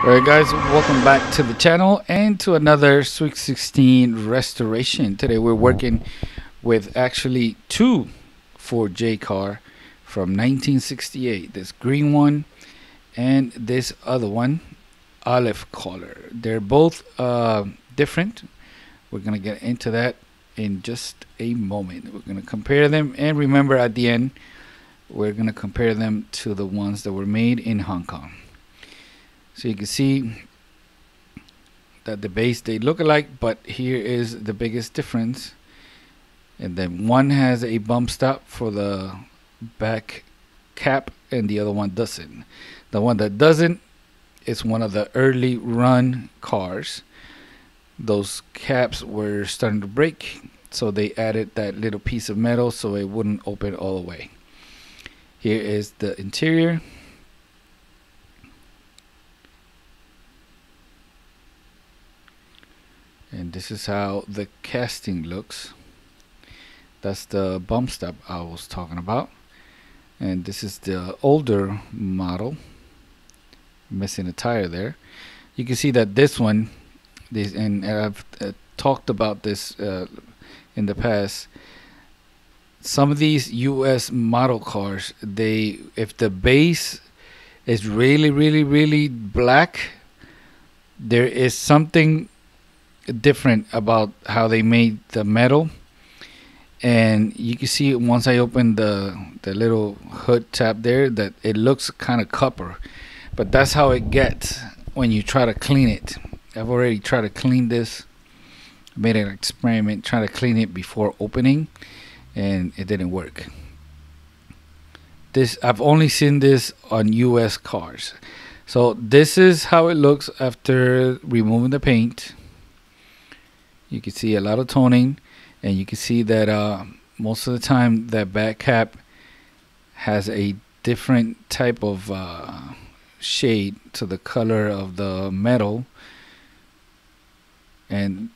Alright guys, welcome back to the channel and to another Sweet 16 restoration. Today we're working with actually two Ford J car from 1968. This green one and this other one, olive color. They're both different. We're going to get into that in just a moment. We're going to compare them, and remember at the end we're going to compare them to the ones that were made in Hong Kong. So you can see that the base, they look alike, but here is the biggest difference. And then one has a bump stop for the back cap and the other one doesn't. The one that doesn't is one of the early run cars. Those caps were starting to break, so they added that little piece of metal so it wouldn't open all the way. Here is the interior. And this is how the casting looks. That's the bump stop I was talking about. And this is the older model. Missing a tire there. You can see that this one, and I've talked about this in the past. Some of these US model cars, if the base is really black, there is something different about how they made the metal. And you can see once I open the little hood tab there that it looks kind of copper, but that's how it gets when you try to clean it. I've already tried to clean this, made an experiment trying to clean it before opening, and it didn't work. I've only seen this on US cars. So this is how it looks after removing the paint. You can see a lot of toning, and you can see that most of the time that back cap has a different type of shade to the color of the metal, and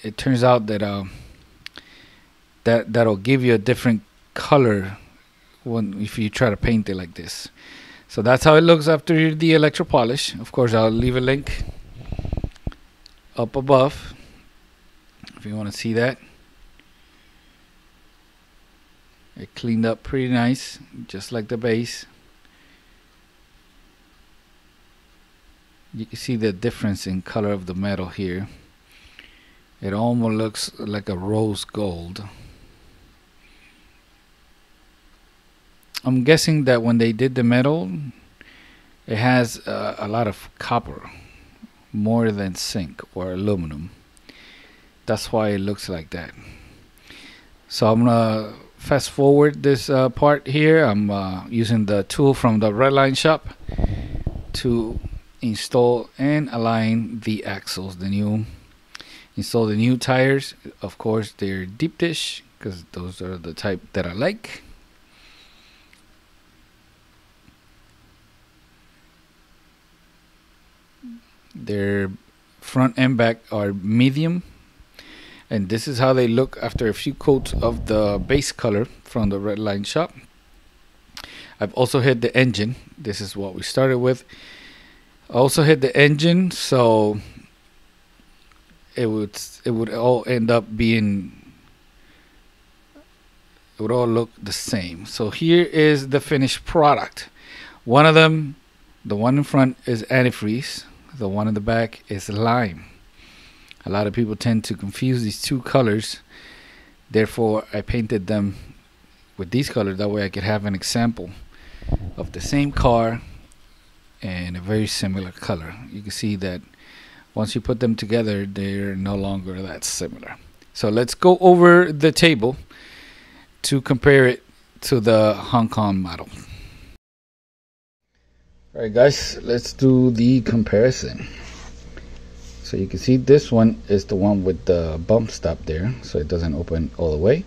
it turns out that that'll give you a different color if you try to paint it like this. So that's how it looks after the electro polish. Of course, I'll leave a link up above if you want to see that. It cleaned up pretty nice, just like the base. You can see the difference in color of the metal here. It almost looks like a rose gold. I'm guessing that when they did the metal, it has a lot of copper, more than zinc or aluminum. That's why it looks like that. So I'm gonna fast forward this part here. I'm using the tool from the Redline shop to install and align the axles. Install the new tires. Of course, they're deep dish because those are the type that I like. Their front and back are medium, and this is how they look after a few coats of the base color from the Redline shop. I've also hit the engine. This is what we started with. I also hit the engine, so it would all end up being, it would all look the same. So here is the finished product. One of them, the one in front, is antifreeze. The one in the back is lime. A lot of people tend to confuse these two colors. Therefore, I painted them with these colors. That way I could have an example of the same car and a very similar color. You can see that once you put them together, they're no longer that similar. So let's go over the table to compare it to the Hong Kong model. Alright guys, let's do the comparison. So you can see this one is the one with the bump stop there, so it doesn't open all the way.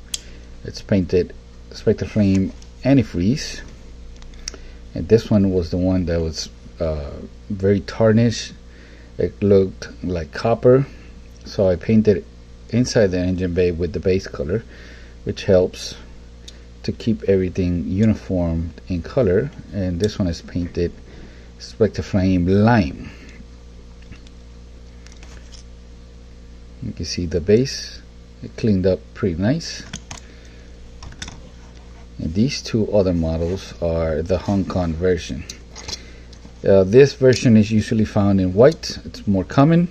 It's painted Spectre Flame antifreeze, and this one was the one that was very tarnished. It looked like copper, so I painted inside the engine bay with the base color, which helps to keep everything uniform in color. And this one is painted Spectraflame Lime. You can see the base, it cleaned up pretty nice. And these two other models are the Hong Kong version. This version is usually found in white. It's more common.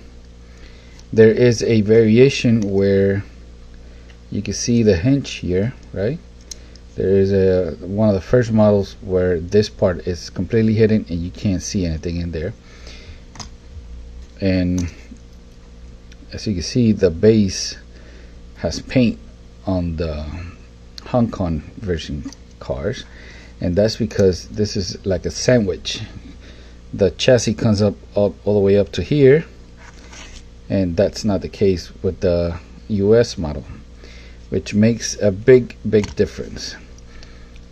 There is a variation where you can see the hinge here, right? There is one of the first models where this part is completely hidden and you can't see anything in there. And as you can see, the base has paint on the Hong Kong version cars, and that's because this is like a sandwich. The chassis comes up all the way up to here, and that's not the case with the US model, which makes a big difference.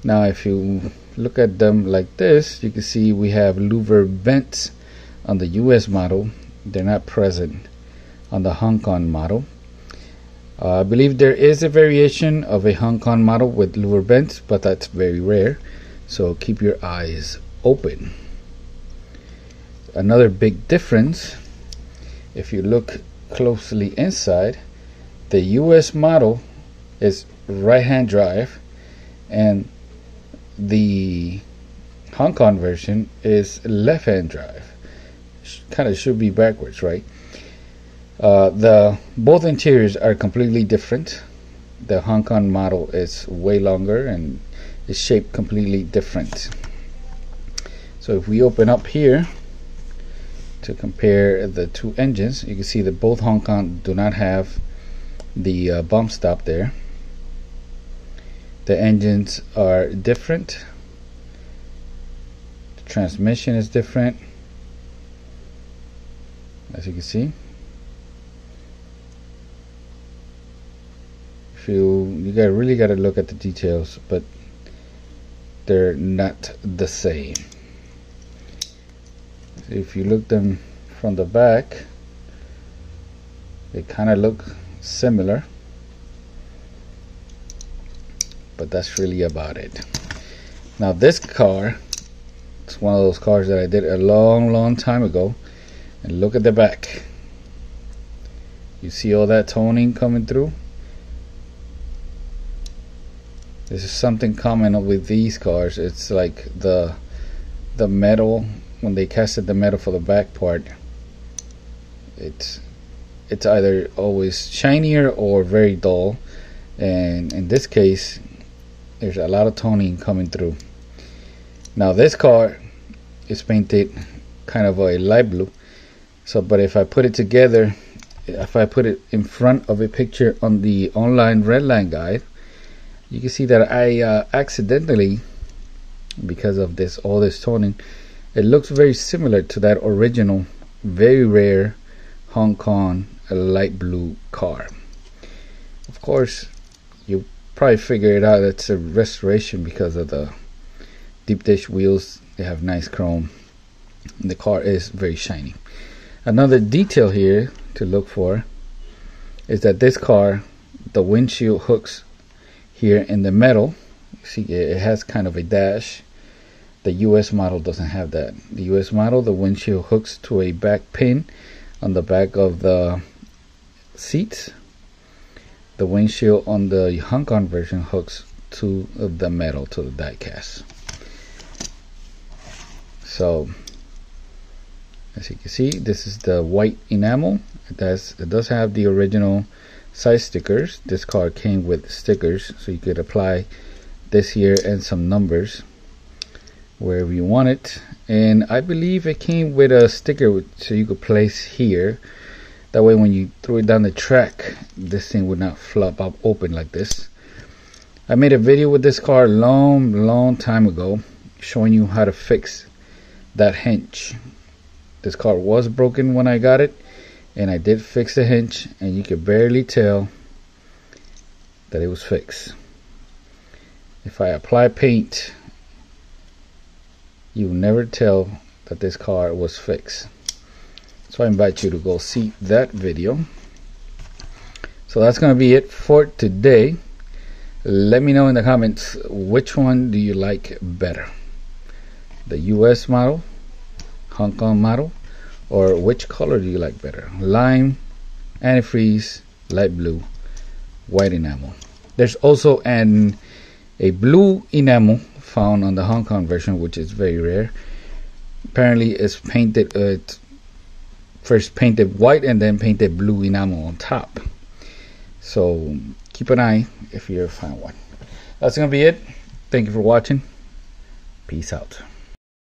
Now if you look at them like this, you can see we have louver vents on the US model. They're not present on the Hong Kong model. I believe there is a variation of a Hong Kong model with louver vents, but that's very rare, so keep your eyes open. Another big difference, if you look closely inside, the US model is right-hand drive and the Hong Kong version is left-hand drive. Kind of should be backwards, right? Both interiors are completely different. The Hong Kong model is way longer and is shaped completely different. So if we open up here to compare the two engines, you can see that both Hong Kong do not have the bump stop there. The engines are different. The transmission is different, as you can see. You really got to look at the details, but they're not the same. If you look them from the back, they kind of look similar, but that's really about it. Now this car, it's one of those cars that I did a long time ago, and look at the back. You see all that toning coming through? This is something common with these cars. It's like the metal, when they casted the metal for the back part, it's either always shinier or very dull, and in this case there's a lot of toning coming through. Now this car is painted kind of a light blue, so but if I put it together, if I put it in front of a picture on the online Redline guide, you can see that I accidentally, because of all this toning, it looks very similar to that original very rare Hong Kong light blue car. Of course you probably figure it out, it's a restoration because of the deep dish wheels. They have nice chrome and the car is very shiny. Another detail here to look for is that this car, the windshield hooks here in the metal. See, it has kind of a dash. The US model doesn't have that. The US model, the windshield hooks to a back pin on the back of the seats. The windshield on the Hong Kong version hooks to the metal, to the diecast. So as you can see, this is the white enamel. It does have the original size stickers. This car came with stickers, so you could apply this here and some numbers wherever you want it. And I believe it came with a sticker so you could place here. That way when you throw it down the track, this thing would not flop up open like this. I made a video with this car a long time ago showing you how to fix that hinge. This car was broken when I got it, and I did fix the hinge, and you could barely tell that it was fixed. If I apply paint, you will never tell that this car was fixed. So I invite you to go see that video. So that's going to be it for today. Let me know in the comments, which one do you like better, the US model Hong Kong model, or which color do you like better? Lime, antifreeze, light blue, white enamel. There's also a blue enamel found on the Hong Kong version, which is very rare. Apparently it's painted, first painted white and then painted blue enamel on top. So keep an eye if you find one. That's gonna be it. Thank you for watching. Peace out.